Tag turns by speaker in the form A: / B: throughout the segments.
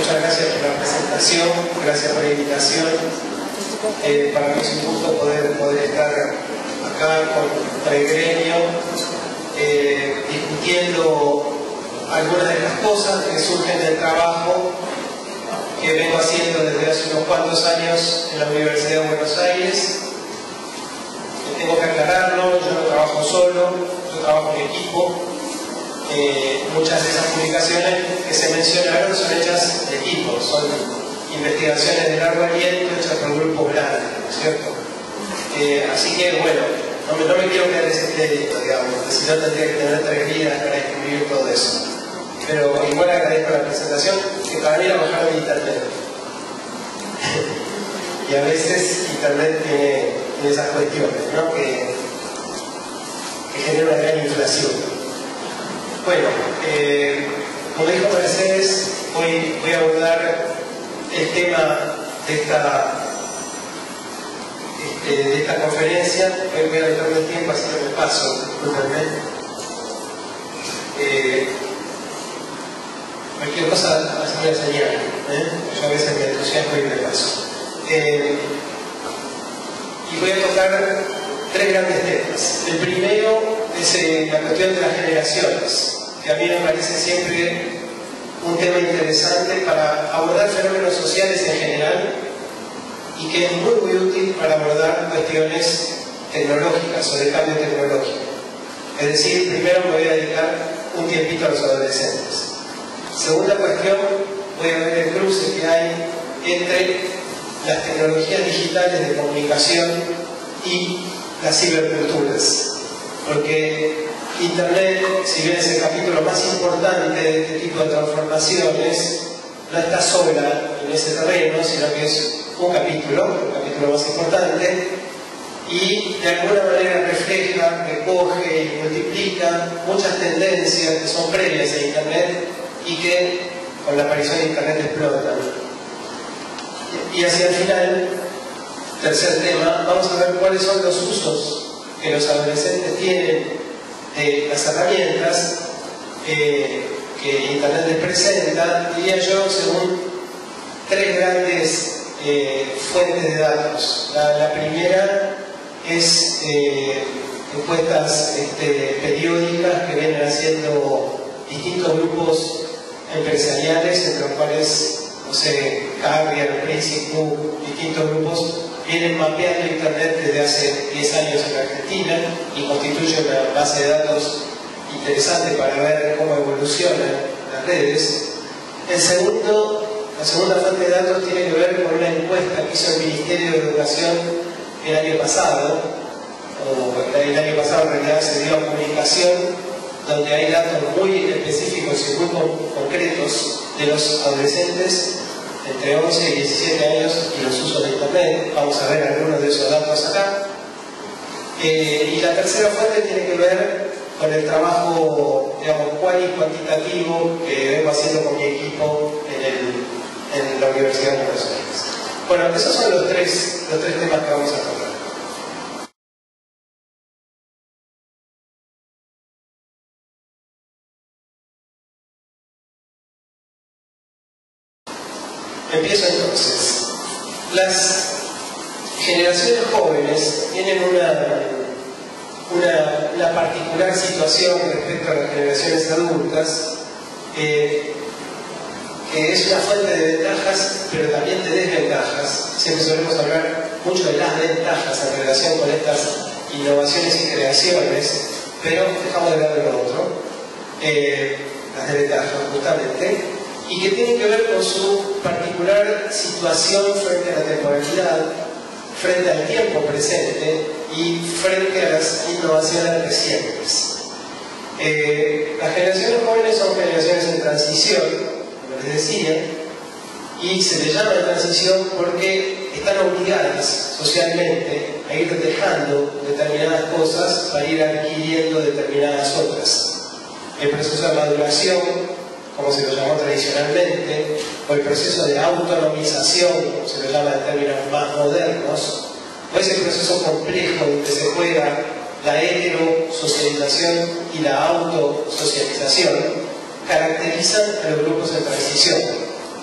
A: muchas gracias por la presentación, gracias por la invitación. Para mí es un gusto poder estar acá con el gremio, discutiendo algunas de las cosas que surgen del trabajo que vengo haciendo desde hace unos cuantos años en la Universidad de Buenos Aires. Tengo que aclararlo, yo no trabajo solo, yo trabajo en equipo. Muchas de esas publicaciones que se mencionaron son hechas de equipo, son investigaciones de largo aliento hechas por grupos grandes, ¿no es cierto? Así que, bueno, no me quiero quedar ese crédito, digamos, porque si no tendría que tener 3 vidas para escribir todo eso. Pero igual agradezco la presentación, que para mí la bajaron de internet. Y a veces internet tiene esas cuestiones, ¿no? que genera una gran inflación. Bueno, como dijo Mercedes, voy a abordar el tema de esta conferencia. Voy a dejarme el tiempo, así que me paso, discúlpenme. Cualquier cosa, hacerme la señal. Yo a veces me entusiasmo y me paso. Y voy a tocar 3 grandes temas. El primero es la cuestión de las generaciones, que a mí me parece siempre un tema interesante para abordar fenómenos sociales en general y que es muy útil para abordar cuestiones tecnológicas o de cambio tecnológico. Es decir, primero me voy a dedicar un tiempito a los adolescentes. Segunda cuestión, voy a ver el cruce que hay entre las tecnologías digitales de comunicación y las ciberculturas. Porque Internet, si bien es el capítulo más importante de este tipo de transformaciones, no está sola en ese terreno, sino que es un capítulo más importante, y de alguna manera refleja, recoge y multiplica muchas tendencias que son previas a Internet y que con la aparición de Internet explotan. Y hacia el final, tercer tema, vamos a ver cuáles son los usos que los adolescentes tienen de las herramientas que Internet les presenta, diría yo, según 3 grandes fuentes de datos. La primera es encuestas periódicas que vienen haciendo distintos grupos empresariales, entre los cuales, no sé, Carrier, Princip, distintos grupos vienen mapeando Internet desde hace 10 años en Argentina y constituye una base de datos interesante para ver cómo evolucionan las redes. La segunda fuente de datos tiene que ver con una encuesta que hizo el Ministerio de Educación el año pasado, en realidad se dio a comunicación, donde hay datos muy específicos y muy concretos de los adolescentes entre 11 y 17 años y los usos de Internet. Vamos a ver algunos de esos datos acá. Y la tercera fuente tiene que ver con el trabajo, digamos, cual y cuantitativo que vengo haciendo con mi equipo en la Universidad de Buenos Aires. Bueno, esos son los tres temas que vamos a tocar. Empiezo entonces. Las generaciones jóvenes tienen una particular situación respecto a las generaciones adultas, que es una fuente de ventajas, pero también de desventajas. Siempre solemos hablar mucho de las ventajas en relación con estas innovaciones y creaciones, pero dejamos de hablar de lo otro, las desventajas justamente, y que tienen que ver con su particular situación frente a la temporalidad, frente al tiempo presente y frente a las innovaciones recientes. Las generaciones jóvenes son generaciones en transición, como les decía, y se les llama de transición porque están obligadas socialmente a ir dejando determinadas cosas para ir adquiriendo determinadas otras. El proceso de maduración, como se lo llamó tradicionalmente, o el proceso de autonomización, como se lo llama en términos más modernos, o ese proceso complejo donde se juega la heterosocialización y la autosocialización, caracterizan a los grupos en transición.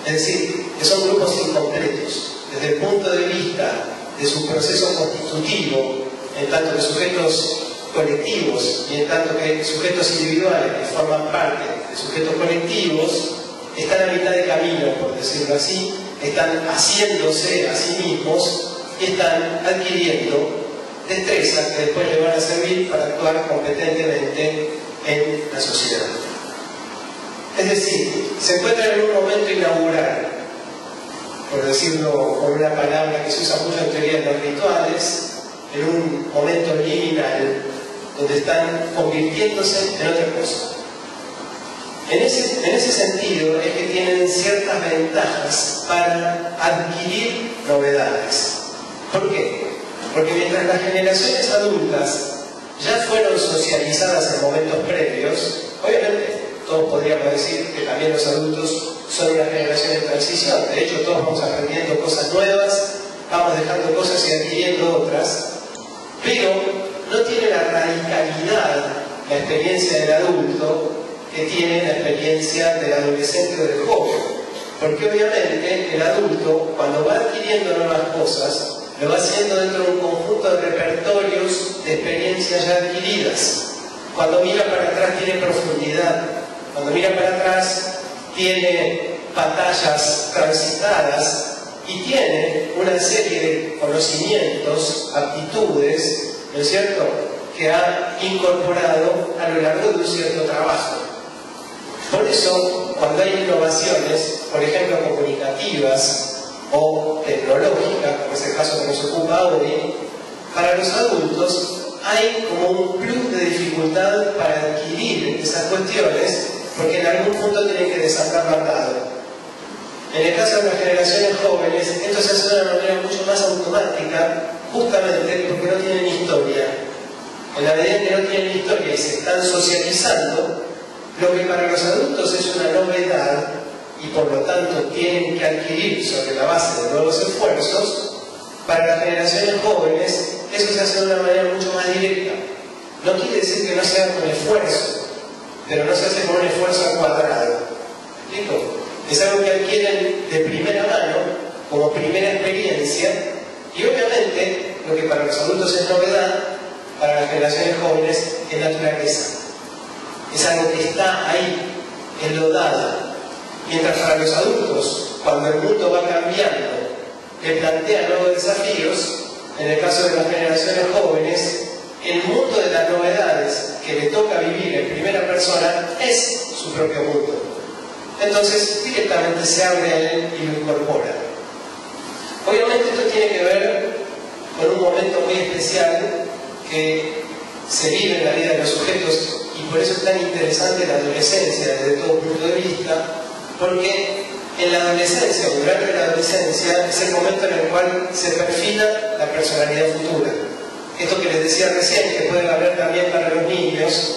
A: Es decir, que son grupos incompletos. Desde el punto de vista de su proceso constitutivo, en tanto que sujetos colectivos y en tanto que sujetos individuales que forman parte de sujetos colectivos, están a mitad de camino, por decirlo así, están haciéndose a sí mismos y están adquiriendo destrezas que después les van a servir para actuar competentemente en la sociedad. Es decir, se encuentran en un momento inaugural, por decirlo con una palabra que se usa mucho en teoría de los rituales, en un momento liminal donde están convirtiéndose en otra cosa. En ese sentido es que tienen ciertas ventajas para adquirir novedades. ¿Por qué? Porque mientras las generaciones adultas ya fueron socializadas en momentos previos, obviamente todos podríamos decir que también los adultos son una generación en transición. De hecho, todos vamos aprendiendo cosas nuevas, vamos dejando cosas y adquiriendo otras, pero no tiene la radicalidad, la experiencia del adulto, que tiene la experiencia del adolescente o del joven. Porque obviamente el adulto, cuando va adquiriendo nuevas cosas, lo va haciendo dentro de un conjunto de repertorios de experiencias ya adquiridas. Cuando mira para atrás tiene profundidad, cuando mira para atrás tiene batallas transitadas y tiene una serie de conocimientos, aptitudes, ¿no es cierto?, que ha incorporado a lo largo de un cierto trabajo. Por eso, cuando hay innovaciones, por ejemplo comunicativas o tecnológicas, como es el caso que nos ocupa hoy, para los adultos hay como un plus de dificultad para adquirir esas cuestiones, porque en algún punto tienen que desatar la tabla. En el caso de las generaciones jóvenes, esto se hace de una manera mucho más automática, justamente porque no tienen historia. En la medida que no tienen historia y se están socializando, lo que para los adultos es una novedad y por lo tanto tienen que adquirir sobre la base de nuevos esfuerzos, para las generaciones jóvenes eso se hace de una manera mucho más directa. No quiere decir que no sea con esfuerzo, pero no se hace con un esfuerzo al cuadrado. ¿Listo? Es algo que adquieren de primera mano, como primera experiencia, y obviamente lo que para los adultos es novedad, para las generaciones jóvenes es naturaleza. Es algo que está ahí, enlodado. Mientras para los adultos, cuando el mundo va cambiando, le plantea nuevos desafíos, en el caso de las generaciones jóvenes, el mundo de las novedades que le toca vivir en primera persona es su propio mundo. Entonces, directamente se abre a él y lo incorpora. Obviamente esto tiene que ver con un momento muy especial que se vive en la vida de los sujetos, y por eso es tan interesante la adolescencia desde todo punto de vista, porque en la adolescencia, o durante la adolescencia, es el momento en el cual se perfila la personalidad futura. Esto que les decía recién, que puede haber también para los niños,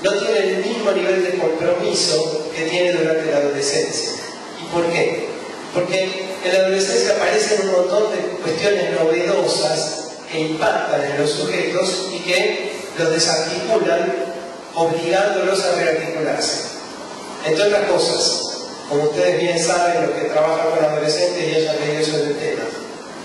A: no tiene el mismo nivel de compromiso que tiene durante la adolescencia. ¿Y por qué? Porque en la adolescencia aparecen un montón de cuestiones novedosas que impactan en los sujetos y que los desarticulan, obligándolos a rearticularse. Entre otras cosas, como ustedes bien saben, los que trabajan con adolescentes y hayan leído eso del tema.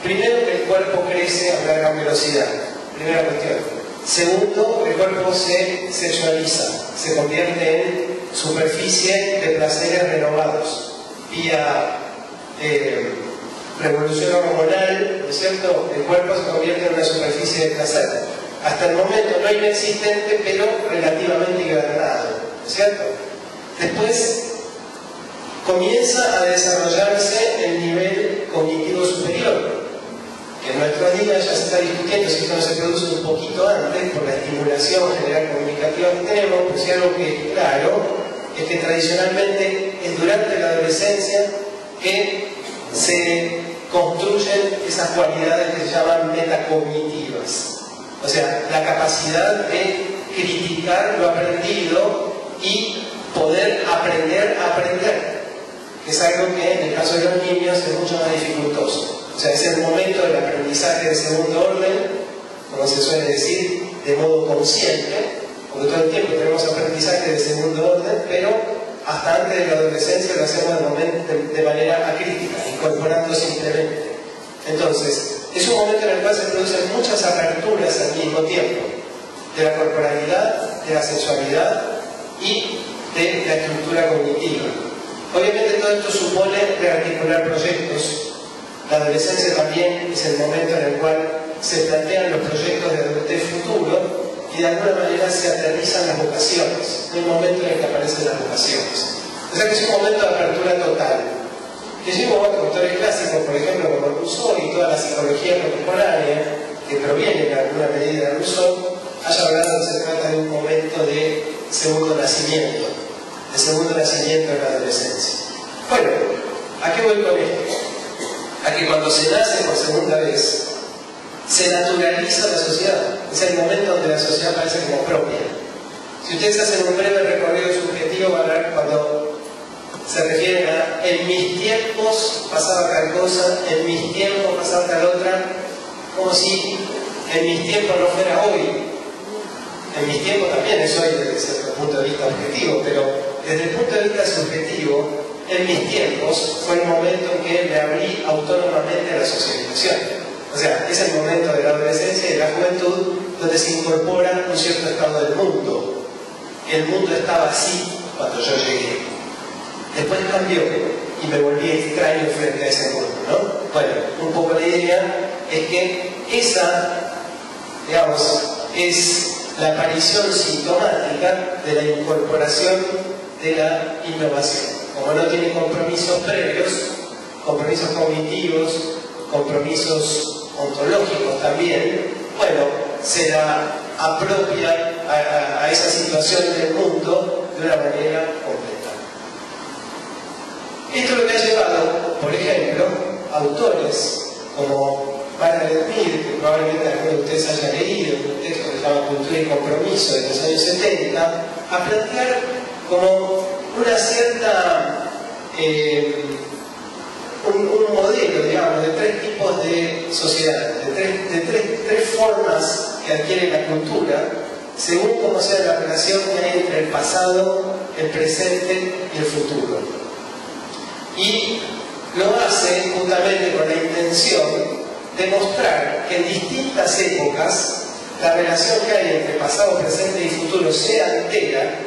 A: Primero, que el cuerpo crece a una gran velocidad. Primera cuestión. Segundo, el cuerpo se sexualiza, se convierte en superficie de placeres renovados, vía revolución hormonal, ¿no es cierto? El cuerpo se convierte en una superficie de placer. Hasta el momento no inexistente, pero relativamente hibernado, ¿no es cierto? Después comienza a desarrollarse el nivel cognitivo superior, que en nuestros días ya se está discutiendo si esto no se produce un poquito antes por la estimulación general comunicativa que tenemos, pues si algo que es claro es que tradicionalmente es durante la adolescencia que se construyen esas cualidades que se llaman metacognitivas, o sea, la capacidad de criticar lo aprendido y poder aprender a aprender, que es algo que en el caso de los niños es mucho más dificultoso. O sea, es el momento del aprendizaje de segundo orden, como se suele decir, de modo consciente, porque todo el tiempo tenemos aprendizaje de segundo orden, pero hasta antes de la adolescencia lo hacemos de manera acrítica, incorporando simplemente. Entonces, es un momento en el cual se producen muchas aperturas al mismo tiempo, de la corporalidad, de la sexualidad y de la estructura cognitiva. Obviamente todo esto supone rearticular proyectos. La adolescencia también es el momento en el cual se plantean los proyectos de adultez futuro y de alguna manera se aterrizan las vocaciones, en el momento en el que aparecen las vocaciones. O sea que es un momento de apertura total. Que llevo a autores clásicos, por ejemplo, como Rousseau y toda la psicología contemporánea, que proviene en alguna medida de Rousseau, haya hablado que se trata de un momento de segundo nacimiento de la adolescencia. Bueno, ¿a qué voy con esto? A que cuando se nace por segunda vez, se naturaliza la sociedad. Es el momento donde la sociedad parece como propia. Si ustedes hacen un breve recorrido subjetivo, van a ver cuando se refieren a en mis tiempos pasaba tal cosa, en mis tiempos pasaba tal otra, como si en mis tiempos no fuera hoy. En mis tiempos también es hoy desde cierto punto de vista objetivo, pero desde el punto de vista subjetivo, en mis tiempos fue el momento en que me abrí autónomamente a la socialización. O sea, es el momento de la adolescencia y de la juventud donde se incorpora un cierto estado del mundo. El mundo estaba así cuando yo llegué. Después cambió y me volví extraño frente a ese mundo, ¿no? Bueno, un poco la idea es que esa, digamos, es la aparición sintomática de la incorporación de la innovación. Como no tiene compromisos previos, compromisos cognitivos, compromisos ontológicos también, bueno, se la apropia a esa situación del mundo de una manera completa. Esto es lo que ha llevado, por ejemplo, autores como Margaret Mead, que probablemente algunos de ustedes hayan leído, un texto que se llama Cultura y Compromiso de los años 70, a plantear como una cierta un modelo, digamos, de tres tipos de sociedad, de tres formas que adquiere la cultura, según cómo sea la relación que hay entre el pasado, el presente y el futuro. Y lo hace justamente con la intención de mostrar que en distintas épocas la relación que hay entre pasado, presente y futuro se altera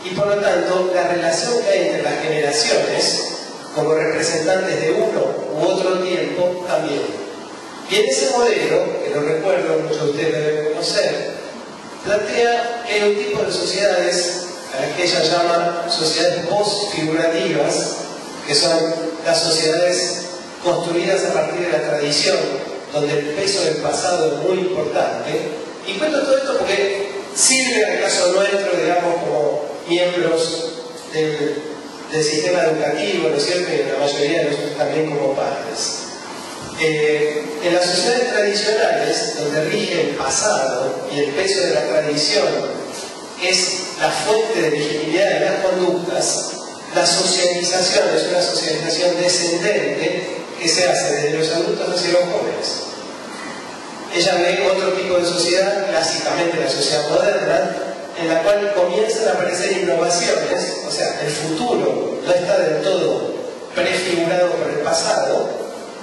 A: y por lo tanto la relación que hay entre las generaciones como representantes de uno u otro tiempo también. Y en ese modelo, que lo recuerdo, muchos de ustedes deben conocer, plantea que hay un tipo de sociedades a las que ella llama sociedades post-figurativas, que son las sociedades construidas a partir de la tradición, donde el peso del pasado es muy importante. Y cuento todo esto porque sirve en el caso nuestro, digamos, como miembros del sistema educativo, ¿no es cierto? Y en la mayoría de nosotros también como padres. En las sociedades tradicionales, donde rige el pasado y el peso de la tradición es la fuente de legitimidad de las conductas, la socialización es una socialización descendente que se hace desde los adultos hacia los jóvenes. Ella ve otro tipo de sociedad, clásicamente la sociedad moderna, en la cual comienzan a aparecer innovaciones, o sea, el futuro no está del todo prefigurado por el pasado,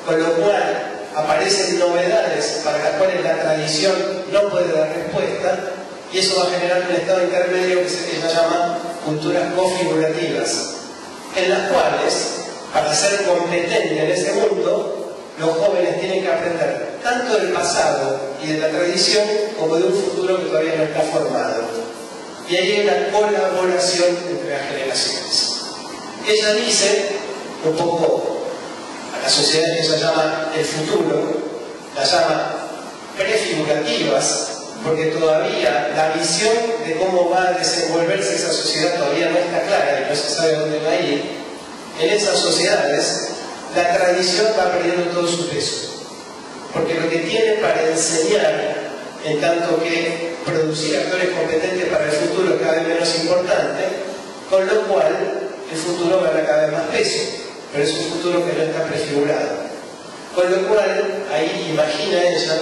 A: con lo cual aparecen novedades para las cuales la tradición no puede dar respuesta, y eso va a generar un estado intermedio que ella llama culturas configurativas, en las cuales, para ser competente en ese mundo, los jóvenes tienen que aprender tanto del pasado y de la tradición como de un futuro que todavía no está formado. Y ahí hay una colaboración entre las generaciones. Ella dice, un poco a las sociedades que ella llama el futuro, las llama prefigurativas, porque todavía la visión de cómo va a desenvolverse esa sociedad todavía no está clara y no se sabe dónde va a ir. En esas sociedades, la tradición va perdiendo todo su peso, porque lo que tiene para enseñar, en tanto que producir actores competentes para el futuro es cada vez menos importante, con lo cual el futuro gana cada vez más peso, pero es un futuro que no está prefigurado. Con lo cual, ahí imagina ella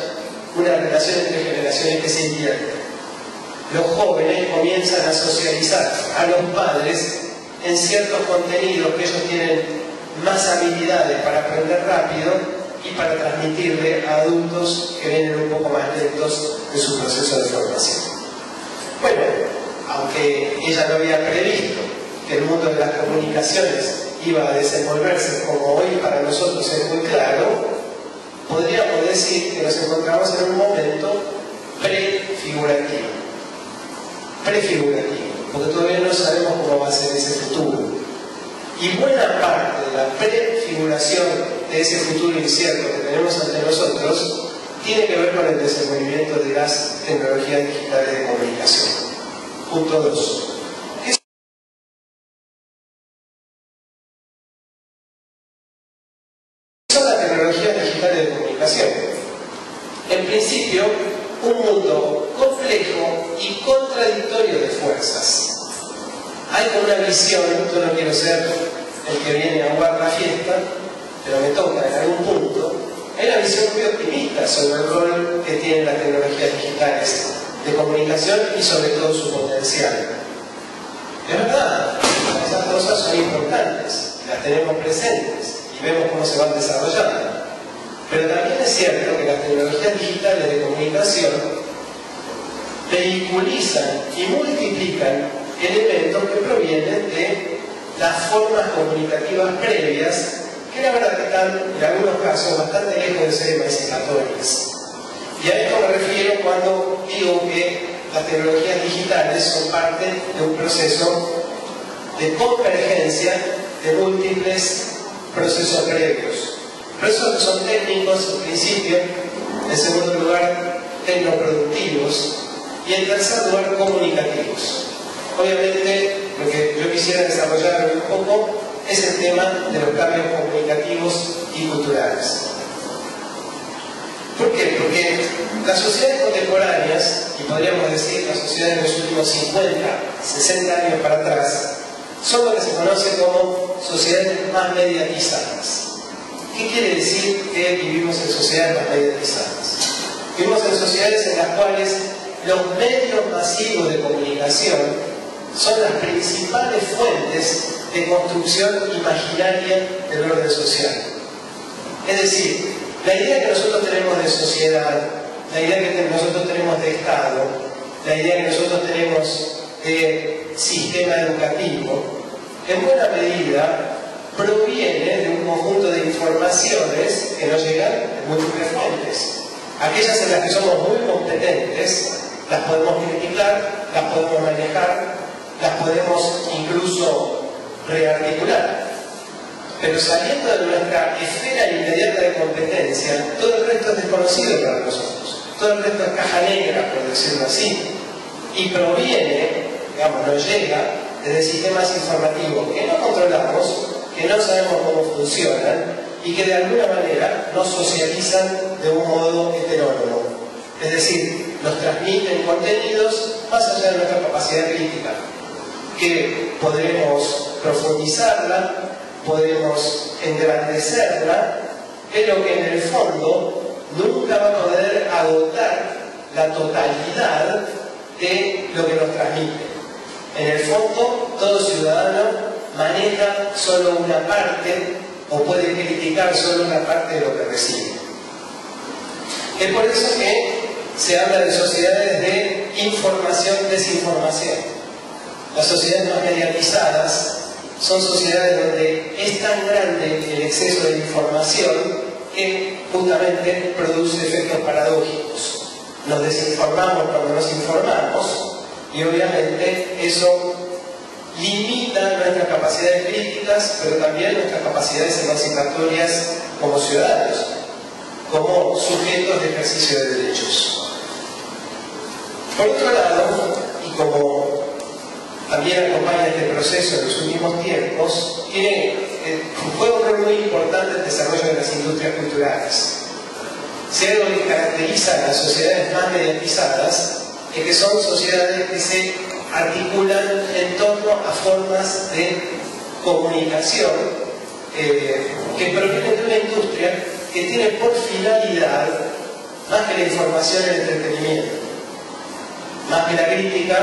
A: una relación entre generaciones que se invierte. Los jóvenes comienzan a socializar a los padres en ciertos contenidos que ellos tienen más habilidades para aprender rápido y para transmitirle a adultos que vienen un poco más lentos en su proceso de formación. Bueno, aunque ella no había previsto que el mundo de las comunicaciones iba a desenvolverse como hoy para nosotros es muy claro, podríamos decir que nos encontramos en un momento prefigurativo, porque todavía no sabemos cómo va a ser ese futuro. Y buena parte de la prefiguración de ese futuro incierto que tenemos ante nosotros tiene que ver con el desenvolvimiento de las tecnologías digitales de comunicación. Punto 2. ¿Qué son las tecnologías digitales de comunicación? En principio, un mundo complejo y contradictorio de fuerzas. Hay como una visión, yo no quiero ser el que viene a aguar la fiesta, pero me toca en algún punto, hay una visión muy optimista sobre el rol que tienen las tecnologías digitales de comunicación y sobre todo su potencial. Es verdad, esas cosas son importantes, las tenemos presentes y vemos cómo se van desarrollando. Pero también es cierto que las tecnologías digitales de comunicación vehiculizan y multiplican elementos que provienen de las formas comunicativas previas que la verdad que están en algunos casos bastante lejos de ser emancipatorias. Y a esto me refiero cuando digo que las tecnologías digitales son parte de un proceso de convergencia de múltiples procesos previos. Procesos que son técnicos en principio, en segundo lugar tecnoproductivos y en tercer lugar comunicativos. Obviamente lo que yo quisiera desarrollar un poco es el tema de los cambios comunicativos y culturales. ¿Por qué? Porque las sociedades contemporáneas, y podríamos decir las sociedades de los últimos 50, 60 años para atrás, son lo que se conoce como sociedades más mediatizadas. ¿Qué quiere decir que vivimos en sociedades más mediatizadas? Vivimos en sociedades en las cuales los medios masivos de comunicación son las principales fuentes de construcción imaginaria del orden social. Es decir, la idea que nosotros tenemos de sociedad, la idea que nosotros tenemos de Estado, la idea que nosotros tenemos de sistema educativo, en buena medida proviene de un conjunto de informaciones que nos llegan de múltiples fuentes. Aquellas en las que somos muy competentes, las podemos criticar, las podemos manejar, las podemos incluso rearticular. Pero saliendo de nuestra esfera inmediata de competencia, todo el resto es desconocido para nosotros. Todo el resto es caja negra, por decirlo así. Y proviene, digamos, nos llega desde sistemas informativos que no controlamos, que no sabemos cómo funcionan y que de alguna manera nos socializan de un modo heterónomo. Es decir, nos transmiten contenidos más allá de nuestra capacidad crítica, que podremos profundizarla, podremos engrandecerla, pero que en el fondo nunca va a poder agotar la totalidad de lo que nos transmite. En el fondo, todo ciudadano maneja solo una parte o puede criticar solo una parte de lo que recibe. Es por eso que se habla de sociedades de información-desinformación. Las sociedades más mediatizadas son sociedades donde es tan grande el exceso de información que justamente produce efectos paradójicos. Nos desinformamos cuando nos informamos y obviamente eso limita nuestras capacidades críticas, pero también nuestras capacidades emancipatorias como ciudadanos, como sujetos de ejercicio de derechos. Por otro lado, y como también acompaña este proceso en los últimos tiempos, juega un rol muy importante el desarrollo de las industrias culturales. Si algo que caracteriza a las sociedades más mediatizadas es que son sociedades que se articulan en torno a formas de comunicación que provienen de una industria que tiene por finalidad, más que la información, el entretenimiento, más que la crítica,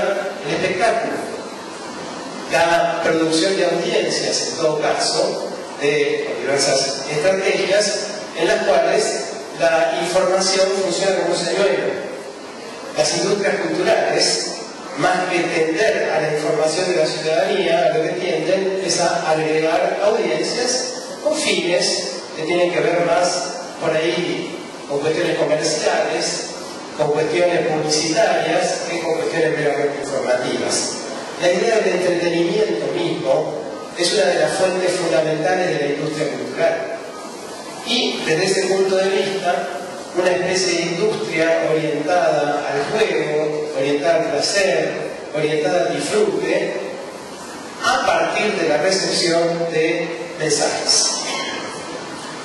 A: el espectáculo. la producción de audiencias, en todo caso, de diversas estrategias en las cuales la información funciona como un señuelo. Las industrias culturales, más que tender a la información de la ciudadanía, lo que tienden es a agregar audiencias con fines que tienen que ver más por ahí con cuestiones comerciales, con cuestiones publicitarias, que con cuestiones meramente informativas. La idea del entretenimiento mismo es una de las fuentes fundamentales de la industria cultural. Y desde ese punto de vista, una especie de industria orientada al juego, orientada al placer, orientada al disfrute, a partir de la recepción de mensajes.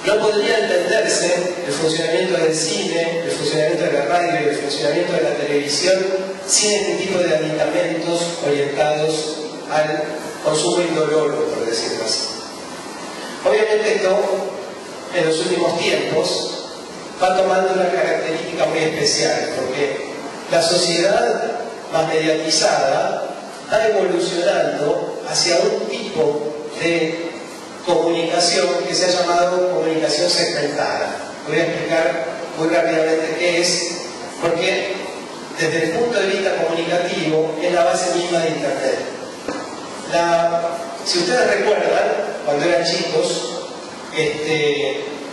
A: No podría entenderse el funcionamiento del cine, el funcionamiento de la radio y el funcionamiento de la televisión sin este tipo de aditamentos orientados al consumo indoloro, por decirlo así. Obviamente esto, en los últimos tiempos, va tomando una característica muy especial, porque la sociedad más mediatizada va evolucionando hacia un tipo de comunicación que se ha llamado comunicación segmentada. Voy a explicar muy rápidamente qué es, porque desde el punto de vista comunicativo es la base misma de Internet. Si ustedes recuerdan, cuando eran chicos,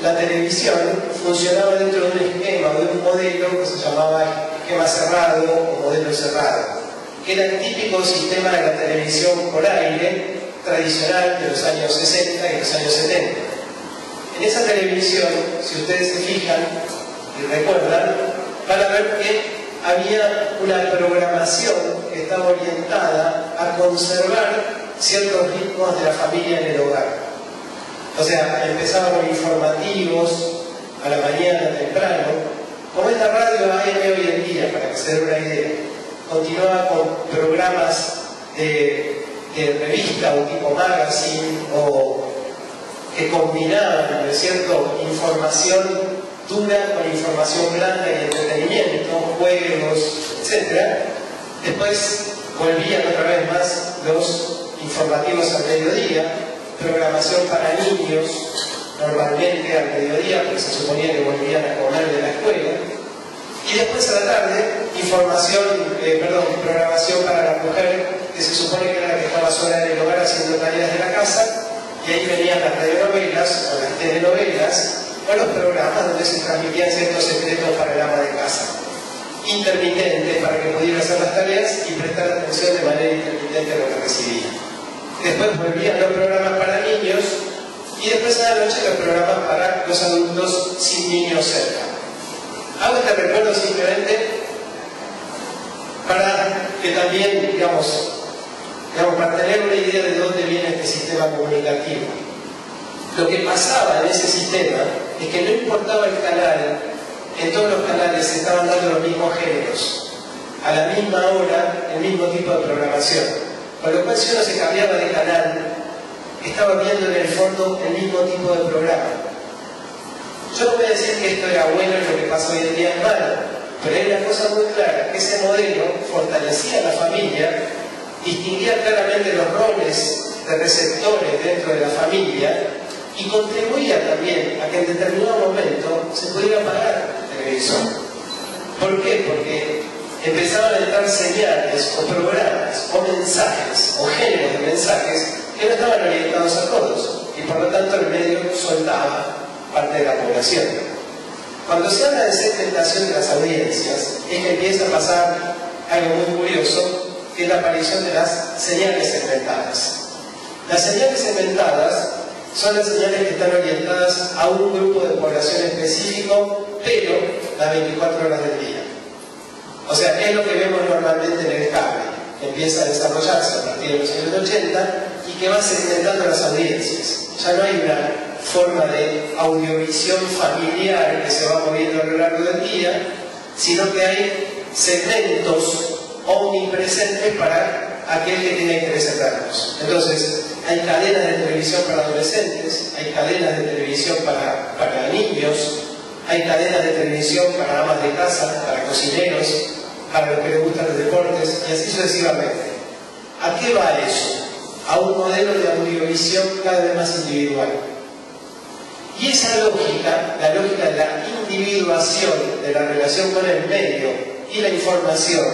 A: la televisión funcionaba dentro de un esquema, de un modelo que se llamaba esquema cerrado o modelo cerrado, que era el típico sistema de la televisión por aire tradicional de los años 60 y los años 70. En esa televisión, si ustedes se fijan y recuerdan, van a ver que había una programación que estaba orientada a conservar ciertos ritmos de la familia en el hogar. O sea, empezaba con informativos a la mañana temprano, como es la radio AM hoy en día, para que se den una idea. Continuaba con programas de revista o tipo magazine, o que combinaban, ¿no es cierto?, información dura con información blanda y entretenimiento, juegos, etc. Después volvían otra vez más los informativos al mediodía, programación para niños, normalmente al mediodía, porque se suponía que volvían a comer de la escuela, y después a la tarde, programación para la mujer, que se supone que era la que estaba sola en el hogar haciendo tareas de la casa, y ahí venían las radionovelas o las telenovelas, o los programas donde se transmitían ciertos secretos para el ama de casa, intermitente, para que pudiera hacer las tareas y prestar atención de manera intermitente a lo que recibía. Después volvían los programas para niños y después a la noche los programas para los adultos sin niños cerca. Hago este recuerdo simplemente para que también, para tener una idea de dónde viene este sistema comunicativo. Lo que pasaba en ese sistema es que no importaba el canal, en todos los canales se estaban dando los mismos géneros, a la misma hora, el mismo tipo de programación. Con lo cual, si uno se cambiaba de canal, estaba viendo en el fondo el mismo tipo de programa. Yo no voy a decir que esto era bueno y lo que pasa hoy en día es malo, pero hay una cosa muy clara, que ese modelo fortalecía a la familia, distinguía claramente los roles de receptores dentro de la familia y contribuía también a que en determinado momento se pudiera apagar el televisor. ¿Por qué? Porque empezaban a entrar señales o programas o mensajes o géneros de mensajes que no estaban orientados a todos y por lo tanto el medio soltaba parte de la población. Cuando se habla de segmentación de las audiencias es que empieza a pasar algo muy curioso, que es la aparición de las señales segmentadas. Las señales segmentadas son las señales que están orientadas a un grupo de población específico, pero las 24 horas del día. O sea, es lo que vemos normalmente en el cable, que empieza a desarrollarse a partir de los años 80 y que va segmentando las audiencias. Ya no hay una forma de audiovisión familiar que se va moviendo a lo largo del día, sino que hay segmentos omnipresentes para aquel que tiene interés en verlos. Entonces, hay cadenas de televisión para adolescentes, hay cadenas de televisión para niños, hay cadenas de televisión para amas de casa, para cocineros, para los que les gustan los deportes, y así sucesivamente. ¿A qué va eso? a un modelo de audiovisión cada vez más individual. Y esa lógica, la lógica de la individuación de la relación con el medio y la información,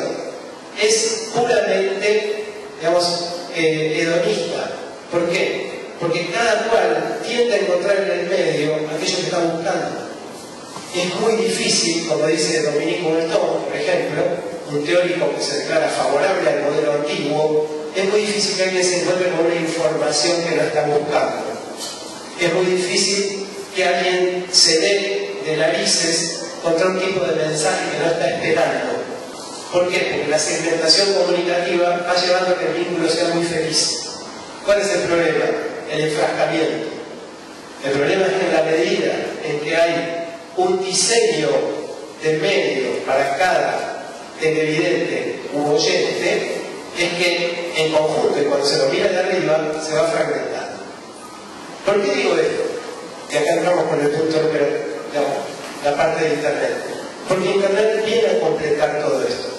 A: es puramente, digamos, hedonista. ¿Por qué? Porque cada cual tiende a encontrar en el medio aquello que está buscando. Es muy difícil, como dice Dominique Bourton, por ejemplo, un teórico que se declara favorable al modelo antiguo, es muy difícil que alguien se encuentre con una información que no está buscando. Es muy difícil que alguien se dé de narices contra un tipo de mensaje que no está esperando. ¿Por qué? Porque la segmentación comunicativa va llevando a que el vínculo sea muy feliz. ¿Cuál es el problema? El enfrascamiento. El problema es que en la medida en que hay un diseño de medio para cada televidente u oyente, es que en conjunto, y cuando se lo mira de arriba, se va fragmentando. ¿Por qué digo esto? Que acá entramos con el punto número, la parte de Internet. Porque Internet viene a completar todo esto.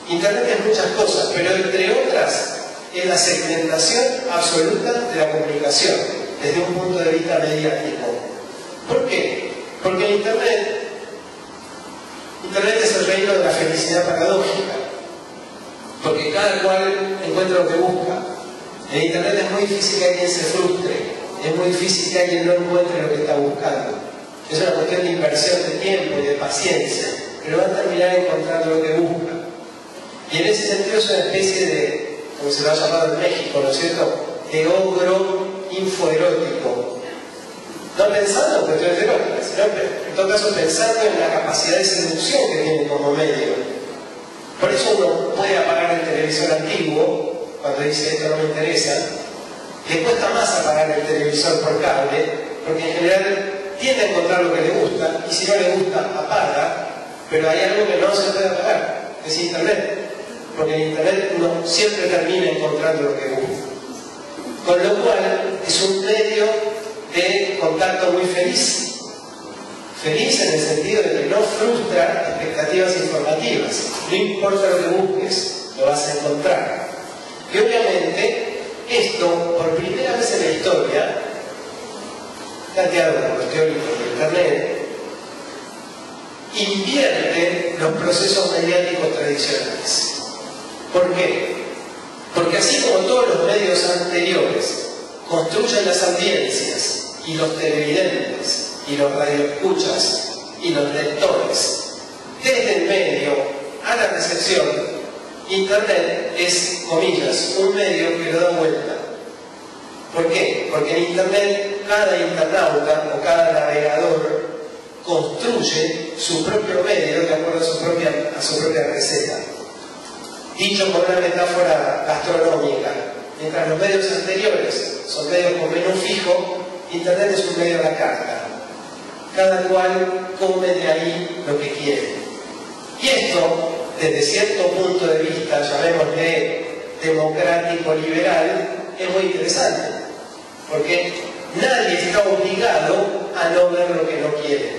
A: Internet es muchas cosas, pero entre otras es la segmentación absoluta de la comunicación, desde un punto de vista mediático. ¿Por qué? Porque Internet es el reino de la felicidad paradójica. Porque cada cual encuentra lo que busca. En Internet es muy difícil que alguien se frustre. Es muy difícil que alguien no encuentre lo que está buscando. Es una cuestión de inversión de tiempo y de paciencia. Pero va a terminar encontrando lo que busca. Y en ese sentido es una especie de, como se lo ha llamado en México, ¿no es cierto?, de ogro infoerótico. No pensando en cuestiones eróticas, sino en todo caso pensando en la capacidad de seducción que tiene como medio. Por eso uno puede apagar el televisor antiguo, cuando dice esto no me interesa, le cuesta más apagar el televisor por cable, porque en general tiende a encontrar lo que le gusta, y si no le gusta, apaga, pero hay algo que no se puede apagar, es Internet. Porque en Internet uno siempre termina encontrando lo que busca. Con lo cual es un medio de contacto muy feliz. Feliz en el sentido de que no frustra expectativas informativas. No importa lo que busques, lo vas a encontrar. Y obviamente esto, por primera vez en la historia, planteado por los teóricos de Internet, invierte los procesos mediáticos tradicionales. ¿Por qué? Porque así como todos los medios anteriores construyen las audiencias y los televidentes y los radioescuchas y los lectores desde el medio a la recepción, Internet es, comillas, un medio que lo da vuelta. ¿Por qué? Porque en Internet cada internauta o cada navegador construye su propio medio de acuerdo a su propia receta. Dicho con una metáfora gastronómica, mientras los medios anteriores son medios con menú fijo, Internet es un medio a la carta. Cada cual come de ahí lo que quiere. Y esto, desde cierto punto de vista, llamémosle democrático-liberal, es muy interesante. Porque nadie está obligado a no ver lo que no quiere.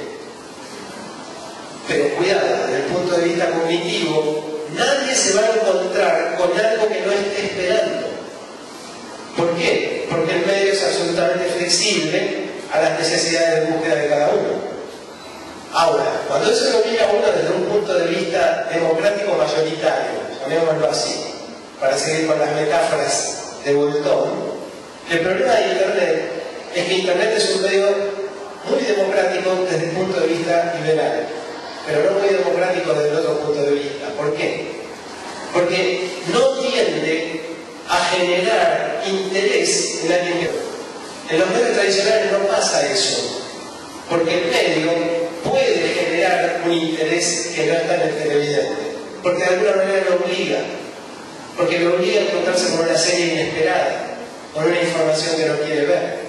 A: Pero cuidado, desde el punto de vista cognitivo, nadie se va a encontrar con algo que no esté esperando. ¿Por qué? Porque el medio es absolutamente flexible a las necesidades de búsqueda de cada uno. Ahora, cuando eso lo mira uno desde un punto de vista democrático mayoritario, llamémoslo así, para seguir con las metáforas de Bourton, el problema de Internet es que Internet es un medio muy democrático desde el punto de vista liberal, pero no muy democrático desde el otro punto de vista. ¿Por qué? Porque no tiende a generar interés en alguien que... En los medios tradicionales no pasa eso, porque el medio puede generar un interés que no está en el televidente, porque de alguna manera lo obliga, porque lo obliga a encontrarse con una serie inesperada, con una información que no quiere ver.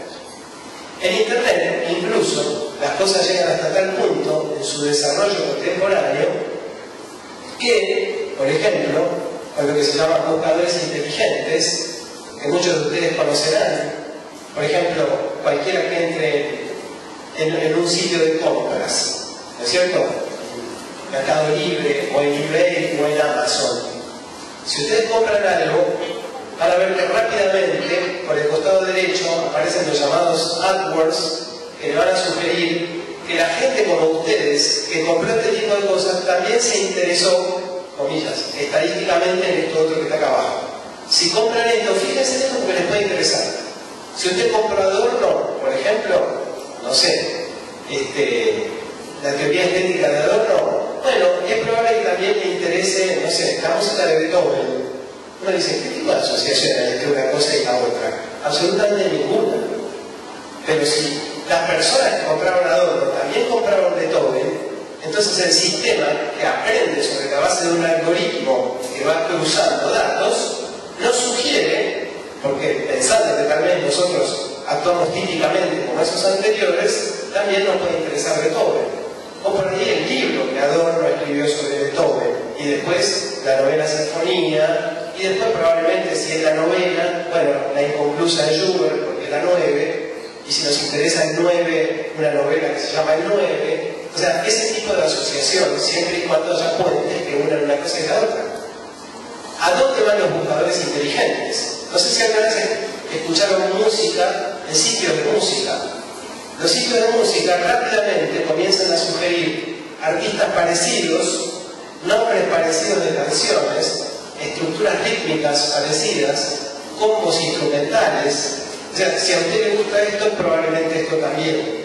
A: En Internet, incluso, las cosas llegan hasta tal punto en su desarrollo contemporáneo que, por ejemplo, con lo que se llama buscadores inteligentes, que muchos de ustedes conocerán, por ejemplo, cualquiera que entre en un sitio de compras, ¿no es cierto? En Mercado Libre, o en eBay, o en Amazon. Si ustedes compran algo, van a ver que rápidamente, por el costado derecho, aparecen los llamados AdWords, que le van a sugerir que la gente como ustedes, que compró este tipo de cosas, también se interesó, comillas, estadísticamente en esto otro que está acá abajo. Si compran esto, fíjense en esto porque les puede interesar. Si usted compra adorno, por ejemplo, no sé, la teoría estética de adorno, bueno, es probable que también le interese, no sé, la música de Beethoven. Uno dice, ¿qué tipo de asociación hay entre una cosa y la otra? Absolutamente ninguna. Pero si las personas que compraron adorno también compraron Beethoven, entonces el sistema que aprende sobre la base de un algoritmo que va cruzando datos, nos sugiere, porque pensando que tal vez nosotros actuamos típicamente como esos anteriores, también nos puede interesar Beethoven. O por ahí el libro que Adorno escribió sobre Beethoven, y después la novena sinfonía, y después probablemente si es la novena, bueno, la inconclusa de Schubert, porque es la 9, y si nos interesa el 9, una novela que se llama el 9, o sea, ese tipo de asociación, siempre y cuando haya puentes que unan una cosa y la otra. ¿A dónde van los buscadores inteligentes? No sé si alguna vez escucharon música en sitios de música. Los sitios de música rápidamente comienzan a sugerir artistas parecidos, nombres parecidos de canciones, estructuras rítmicas parecidas, combos instrumentales. O sea, si a usted le gusta esto, probablemente esto también.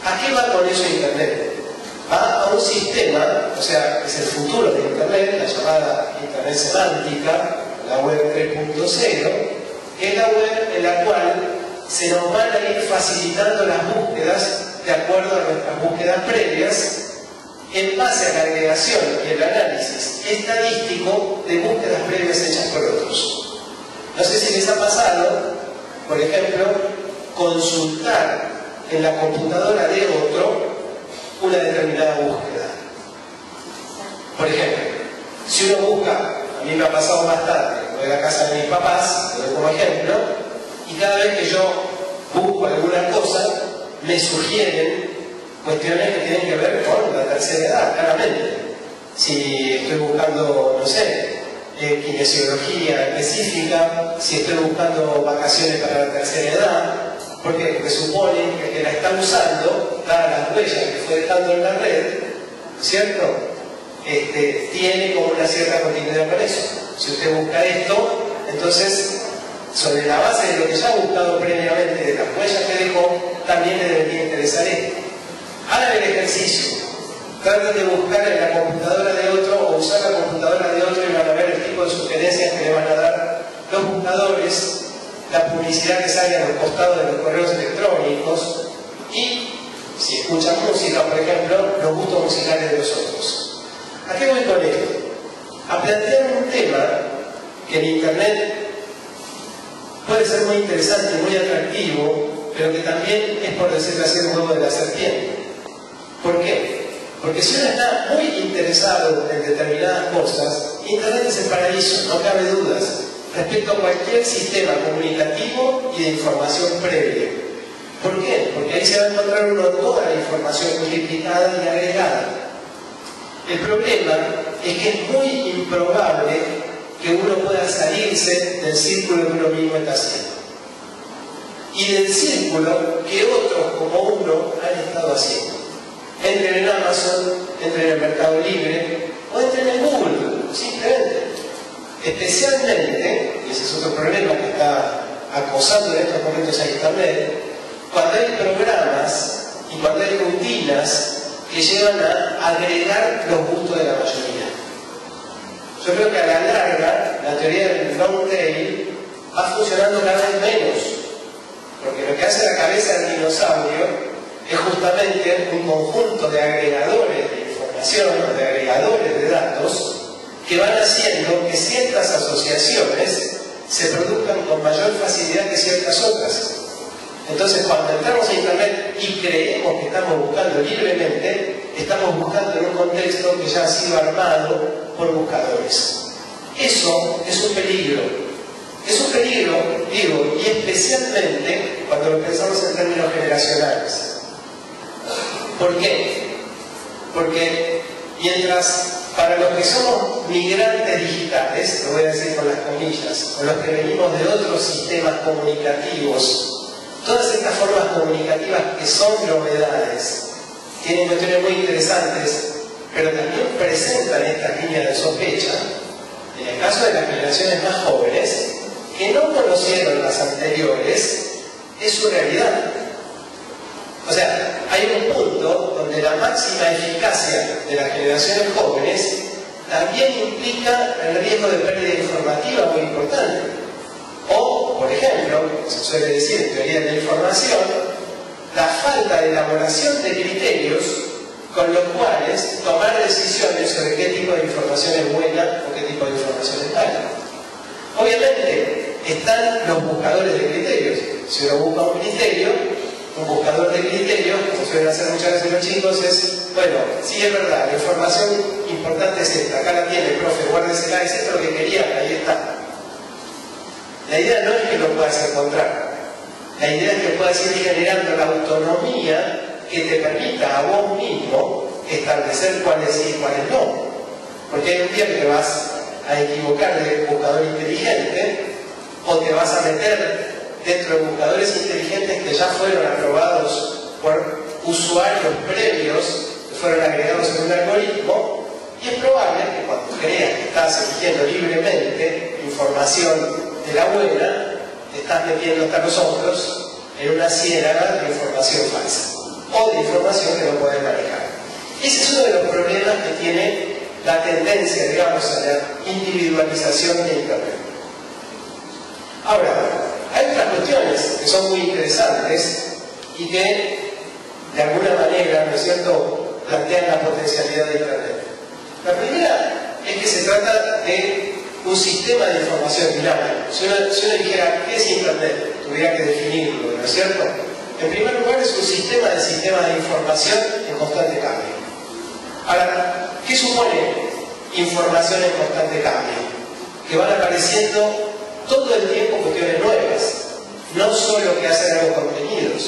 A: ¿A qué va con eso Internet? Va a un sistema, o sea, es el futuro de Internet, la llamada Internet semántica, la web 3.0, que es la web en la cual se nos van a ir facilitando las búsquedas de acuerdo a nuestras búsquedas previas en base a la agregación y el análisis estadístico de búsquedas previas hechas por otros. No sé si les ha pasado, por ejemplo, consultar en la computadora de otro una determinada búsqueda. Por ejemplo, si uno busca, a mí me ha pasado bastante, voy a la casa de mis papás, lo doy como ejemplo, y cada vez que yo busco alguna cosa, me sugieren cuestiones que tienen que ver con la tercera edad, claramente. Si estoy buscando, no sé, kinesiología específica, si estoy buscando vacaciones para la tercera edad, porque suponen que el que la está usando, dadas las huellas que fue dejando en la red, ¿cierto? Tiene como una cierta continuidad con eso. Si usted busca esto, entonces, sobre la base de lo que ya ha buscado previamente, de las huellas que dejó, también le debería interesar esto. Hagan el ejercicio. Traten de buscar en la computadora de otro o usar la computadora de otro y van a ver el tipo de sugerencias que le van a dar los buscadores, la publicidad que sale a los costados de los correos electrónicos y, si escuchan música, por ejemplo, los gustos musicales de los otros. ¿A qué voy con esto? A plantear un tema que en Internet puede ser muy interesante, muy atractivo, pero que también es, por decirlo así, el huevo de la serpiente. ¿Por qué? Porque si uno está muy interesado en determinadas cosas, Internet es el paraíso, no cabe dudas, respecto a cualquier sistema comunicativo y de información previa. ¿Por qué? Porque ahí se va a encontrar uno toda la información multiplicada y agregada. El problema es que es muy improbable que uno pueda salirse del círculo que uno mismo está haciendo. Y del círculo que otros como uno han estado haciendo. Entren en Amazon, entren en el Mercado Libre o entren en Google, simplemente. Especialmente, y ese es otro problema que está acosando en estos momentos a Internet, cuando hay programas y cuando hay rutinas que llevan a agregar los gustos de la mayoría. Yo creo que a la larga, la teoría del long tail va funcionando cada vez menos, porque lo que hace la cabeza del dinosaurio es justamente un conjunto de agregadores de información, de agregadores de datos, que van haciendo que ciertas asociaciones se produzcan con mayor facilidad que ciertas otras. Entonces, cuando entramos a Internet y creemos que estamos buscando libremente, estamos buscando en un contexto que ya ha sido armado por buscadores. Eso es un peligro. Es un peligro, digo, y especialmente cuando lo pensamos en términos generacionales. ¿Por qué? Porque mientras para los que somos migrantes digitales, lo voy a decir con las comillas, o los que venimos de otros sistemas comunicativos, todas estas formas comunicativas que son novedades, tienen cuestiones muy interesantes, pero también presentan estas líneas de sospecha, en el caso de las generaciones más jóvenes, que no conocieron las anteriores, es su realidad. O sea, hay un punto donde la máxima eficacia de las generaciones jóvenes también implica el riesgo de pérdida informativa muy importante. O, por ejemplo, se suele decir en teoría de la información, la falta de elaboración de criterios con los cuales tomar decisiones sobre qué tipo de información es buena o qué tipo de información es mala. Obviamente, están los buscadores de criterios. Si uno busca un criterio, un buscador de criterios, como suelen hacer muchas veces los chicos, es, bueno, sí es verdad, la información importante es esta, acá la tiene, profe, guárdesela, es esto lo que quería, ahí está. La idea no es que lo puedas encontrar, la idea es que puedas ir generando la autonomía que te permita a vos mismo establecer cuáles sí y cuáles no. Porque hay un día que te vas a equivocar de buscador inteligente, o te vas a meter dentro de buscadores inteligentes que ya fueron aprobados por usuarios previos, que fueron agregados en un algoritmo, y es probable que cuando creas que estás eligiendo libremente información de la buena, te estás metiendo hasta los hombros en una ciénaga de información falsa, o de información que no puedes manejar. Ese es uno de los problemas que tiene la tendencia, digamos, a la individualización de Internet. Ahora, hay otras cuestiones que son muy interesantes y que, de alguna manera, ¿no es cierto?, plantean la potencialidad de Internet. La primera es que se trata de un sistema de información dinámico. Si uno dijera, ¿qué es Internet?, tuviera que definirlo, ¿no es cierto? En primer lugar, es un sistema de información en constante cambio. Ahora, ¿qué supone información en constante cambio? Que van apareciendo todo el tiempo cuestiones nuevas, no solo que hacen a los contenidos,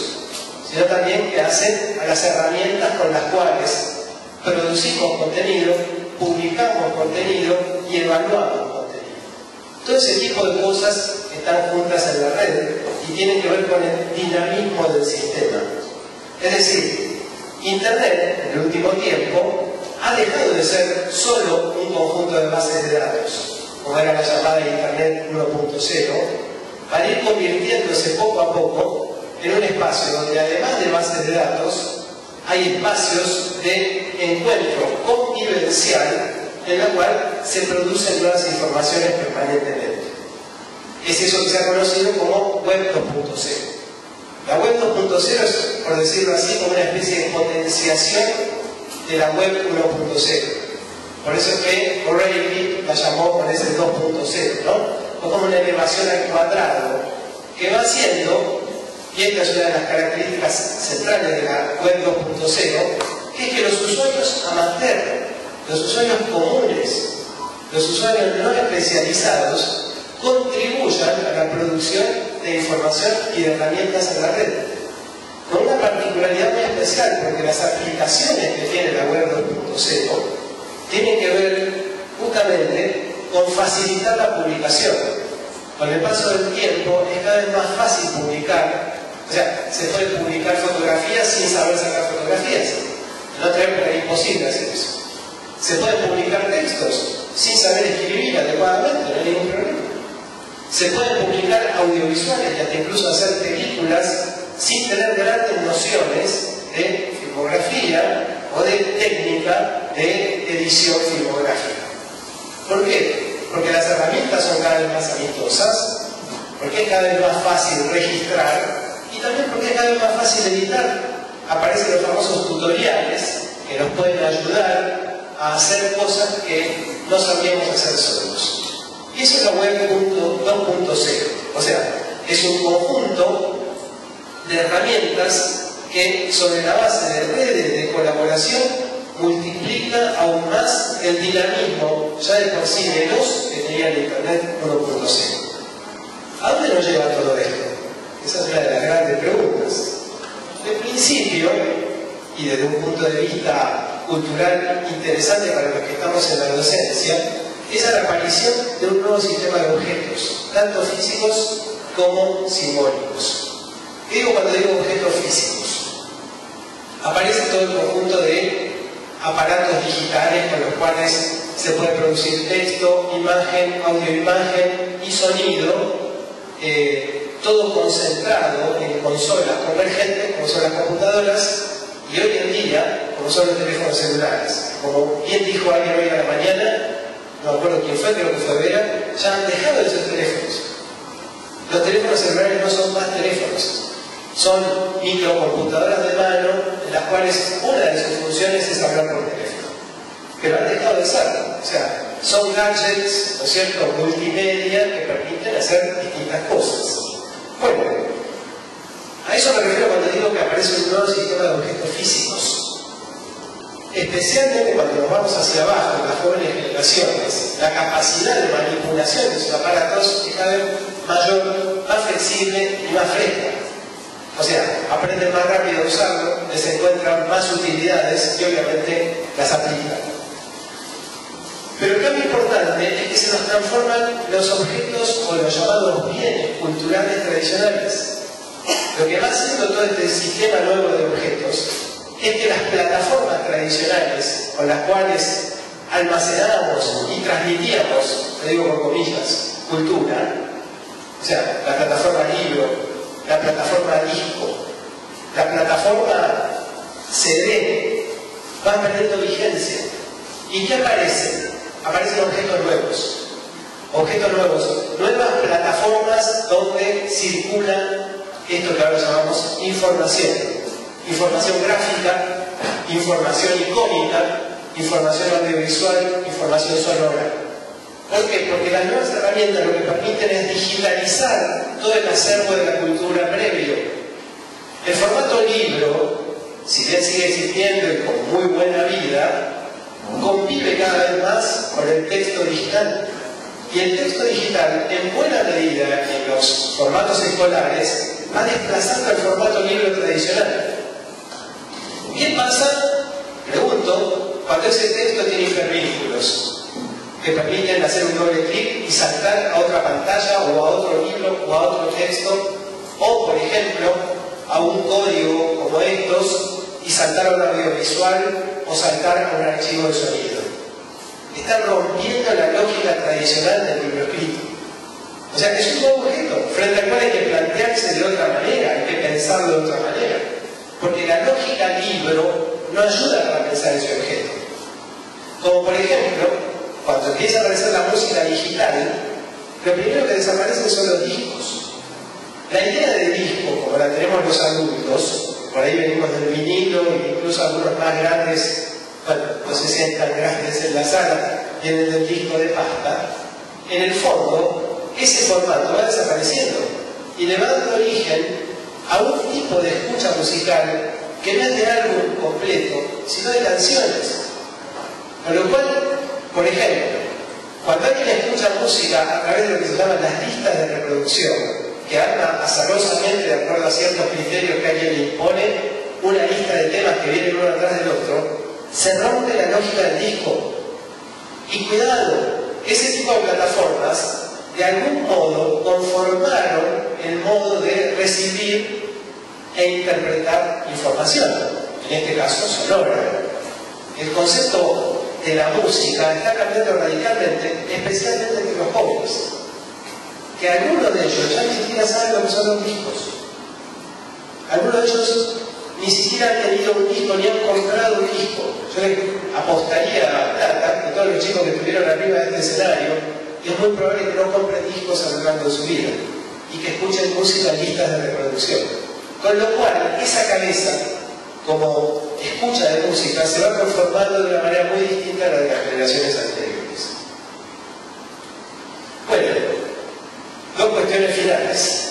A: sino también que hacen a las herramientas con las cuales producimos contenido, publicamos contenido y evaluamos contenido. Todo ese tipo de cosas están juntas en la red y tienen que ver con el dinamismo del sistema. Es decir, Internet, en el último tiempo, ha dejado de ser solo un conjunto de bases de datos, como era la llamada Internet 1.0, para ir convirtiéndose poco a poco en un espacio donde, además de bases de datos, hay espacios de encuentro convivencial en la cual se producen nuevas informaciones permanentemente. Es eso que se ha conocido como Web 2.0. La Web 2.0 es, por decirlo así, como una especie de potenciación de la Web 1.0. Por eso es que O'Reilly la llamó con ese 2.0, ¿no? O como una elevación al cuadrado, que va haciendo, y esta es una de las características centrales de la Web 2.0, que es que los usuarios amateur, los usuarios comunes, los usuarios no especializados, contribuyan a la producción de información y de herramientas en la red. Con una particularidad muy especial, porque las aplicaciones que tiene la Web 2.0 tienen que ver justamente con facilitar la publicación. Con el paso del tiempo es cada vez más fácil publicar, o sea, se puede publicar fotografías sin saber sacar fotografías. En otra época era imposible hacer eso. Se pueden publicar textos sin saber escribir adecuadamente, no hay ningún problema. Se pueden publicar audiovisuales y hasta incluso hacer películas sin tener delante nociones de filmografía o de técnica de edición filmográfica. ¿Por qué? Porque las herramientas son cada vez más amistosas, porque es cada vez más fácil registrar y también porque es cada vez más fácil editar. Aparecen los famosos tutoriales que nos pueden ayudar a hacer cosas que no sabíamos hacer solos. Y eso es la Web 2.0. O sea, es un conjunto de herramientas que, sobre la base de redes de colaboración, multiplica aún más el dinamismo ya de por sí veloz que tenía el Internet 1.0. ¿A dónde nos lleva todo esto? Esa es una de las grandes preguntas. En principio, y desde un punto de vista cultural interesante para los que estamos en la docencia es la aparición de un nuevo sistema de objetos, tanto físicos como simbólicos. ¿Qué digo cuando digo objetos físicos? Aparece todo el conjunto de aparatos digitales con los cuales se puede producir texto, imagen, audio-imagen y sonido, todo concentrado en consolas convergentes, como son las computadoras, y hoy en día, como son los teléfonos celulares. Como bien dijo alguien hoy a la mañana, no me acuerdo quién fue, creo que fue Vera, ya han dejado de ser teléfonos. Los teléfonos celulares no son más teléfonos, son microcomputadoras de mano, en las cuales una de sus funciones es hablar por teléfono. Pero han dejado de ser, o sea, son gadgets, ¿no es cierto?, multimedia que permiten hacer distintas cosas. Bueno, a eso me refiero cuando digo que aparece un nuevo sistema de objetos físicos. Especialmente cuando nos vamos hacia abajo, en las jóvenes generaciones, la capacidad de manipulación de sus aparatos es cada vez mayor, más flexible y más fresca. O sea, aprenden más rápido a usarlo, les encuentran más utilidades y obviamente las aplican. Pero el cambio importante es que se nos transforman los objetos o los llamados bienes culturales tradicionales. Lo que va haciendo todo este sistema nuevo de objetos es que las plataformas tradicionales con las cuales almacenamos y transmitíamos, lo digo con comillas, cultura, o sea, la plataforma libro, la plataforma disco, la plataforma CD, van perdiendo vigencia. ¿Y qué aparece? Aparecen objetos nuevos, nuevas plataformas donde circula esto que ahora llamamos información gráfica, información icónica, información audiovisual, información sonora. ¿Por qué? Porque las nuevas herramientas lo que permiten es digitalizar todo el acervo de la cultura previo. El formato libro, si bien sigue existiendo y con muy buena vida, convive cada vez más con el texto digital. Y el texto digital, en buena medida, en los formatos escolares, va desplazando el formato libro tradicional. ¿Qué pasa? Pregunto, cuando ese texto tiene hipervínculos que permiten hacer un doble clic y saltar a otra pantalla o a otro libro o a otro texto, o por ejemplo a un código como estos y saltar a un audiovisual o saltar a un archivo de sonido. Están rompiendo la lógica tradicional del libro escrito. O sea, es un nuevo objeto frente al cual hay que plantearse de otra manera, hay que pensarlo de otra manera. Porque la lógica libro no ayuda para pensar ese objeto. Como por ejemplo, cuando empieza a aparecer la música digital, lo primero que desaparecen son los discos. La idea de disco, como la tenemos los adultos, por ahí venimos del vinilo e incluso algunos más grandes, bueno, no se sientan grandes en la sala, vienen del disco de pasta. En el fondo, ese formato va desapareciendo y le va dando origen a un tipo de escucha musical que no es de álbum completo, sino de canciones. Con lo cual, por ejemplo, cuando alguien escucha música a través de lo que se llaman las listas de reproducción, que arma azarosamente de acuerdo a ciertos criterios que alguien le impone, una lista de temas que vienen uno atrás del otro, se rompe la lógica del disco. Y cuidado, ese tipo de plataformas de algún modo conformaron el modo de recibir e interpretar información, en este caso sonora. El concepto de la música está cambiando radicalmente, especialmente entre los jóvenes, que algunos de ellos ya ni siquiera saben lo que son los discos. Algunos de ellos ni siquiera han tenido un disco ni han comprado un disco. Yo les apostaría a plata que todos los chicos que estuvieron arriba de este escenario, es muy probable que no compren discos a lo largo de su vida y que escuchen música en listas de reproducción. Con lo cual, esa cabeza, como escucha de música, se va conformando de una manera muy distinta a la de las generaciones anteriores. Bueno, dos cuestiones finales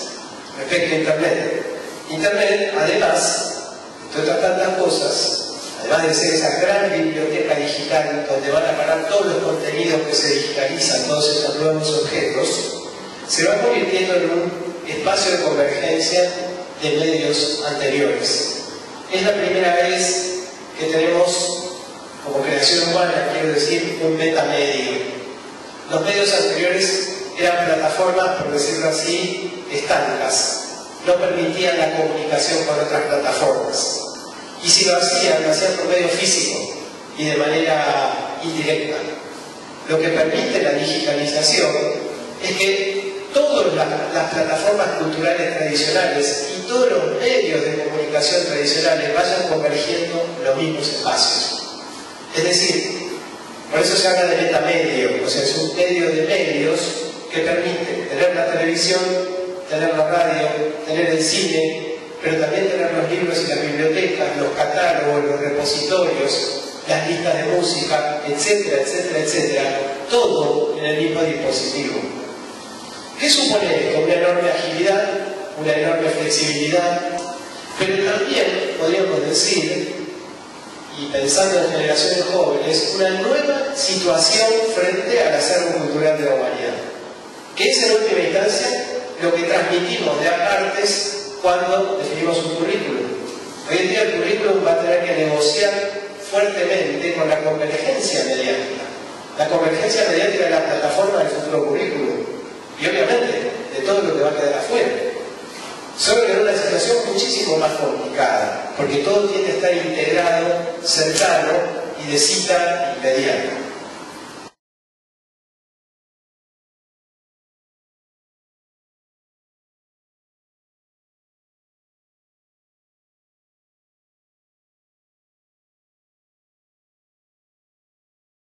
A: respecto a Internet. Internet, además, entre otras tantas cosas, además de ser esa gran biblioteca digital donde van a parar todos los contenidos que se digitalizan, todos estos nuevos objetos, se va convirtiendo en un espacio de convergencia de medios anteriores. Es la primera vez que tenemos generación humana, quiero decir, un metamedio. Los medios anteriores eran plataformas, por decirlo así, estancas. No permitían la comunicación con otras plataformas. Y si lo hacían por medio físico y de manera indirecta. Lo que permite la digitalización es que todas las plataformas culturales tradicionales y todos los medios de comunicación tradicionales vayan convergiendo en los mismos espacios. Es decir, por eso se habla de metamedio, o sea, es un medio de medios que permite tener la televisión, tener la radio, tener el cine, pero también tener los libros y las bibliotecas, los catálogos, los repositorios, las listas de música, etcétera, etcétera, etcétera, todo en el mismo dispositivo. ¿Qué supone esto? Una enorme agilidad, una enorme flexibilidad, pero también podríamos decir, y pensando en generaciones jóvenes, una nueva situación frente al acervo cultural de la humanidad, que es en última instancia lo que transmitimos de apartes cuando definimos un currículum. Hoy en día el currículum va a tener que negociar fuertemente con la convergencia mediática. La convergencia mediática es la plataforma del futuro currículum. Y obviamente, de todo lo que va a quedar afuera. Solo que en una situación muchísimo más complicada, porque todo tiene que estar integrado, cercano y de cita inmediata.